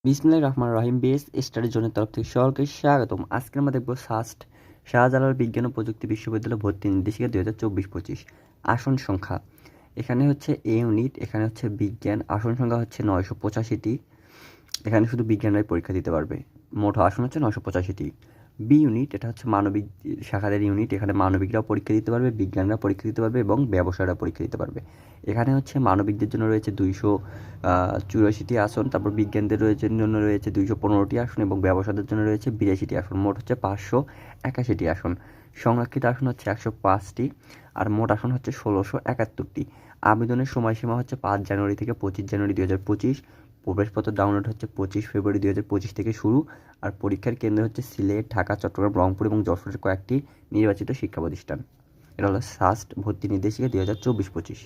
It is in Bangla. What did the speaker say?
বিসমিল্লাহির রহমানির রহিম। বেস স্টাডি জোনের তরফ থেকে সকলকে স্বাগতম। আজকে আমরা দেখব সাস্ট শাহজালাল বিজ্ঞান ও প্রযুক্তি বিশ্ববিদ্যালয় ভর্তি নির্দেশিকা 2024-25 আসন সংখ্যা। এখানে হচ্ছে এ ইউনিট, এখানে হচ্ছে বিজ্ঞান, আসন সংখ্যা হচ্ছে 985টি। এখানে শুধু বিজ্ঞানরাই পরীক্ষা দিতে পারবে। মোট আসন হচ্ছে 985টি। বি ইউনিট, এটা হচ্ছে মানবিক শাখাদের ইউনিট। এখানে মানবিকরাও পরীক্ষা দিতে পারবে, বিজ্ঞানরা পরীক্ষা দিতে পারবে এবং ব্যবসায়ীরা পরীক্ষা দিতে পারবে। এখানে হচ্ছে মানবিকদের জন্য রয়েছে 284টি আসন, তারপর বিজ্ঞানদের জন্য রয়েছে 215টি আসন এবং ব্যবসায়ীদের জন্য রয়েছে 82টি আসন। মোট হচ্ছে 581টি আসন। সংরক্ষিত আসন হচ্ছে 105টি আর মোট আসন হচ্ছে 1671টি। আবেদনের সময়সীমা হচ্ছে 5 জানুয়ারি থেকে 25 জানুয়ারি 2025। প্রবেশপত্র ডাউনলোড হচ্ছে 25 ফেব্রুয়ারি 2025 থেকে শুরু। আর পরীক্ষার কেন্দ্র হচ্ছে সিলেট, ঢাকা, চট্টগ্রাম, রংপুর এবং যশোরের কয়েকটি নির্বাচিত শিক্ষা প্রতিষ্ঠান। এটা হলো সাস্ট ভর্তি নির্দেশিকা 2024-25।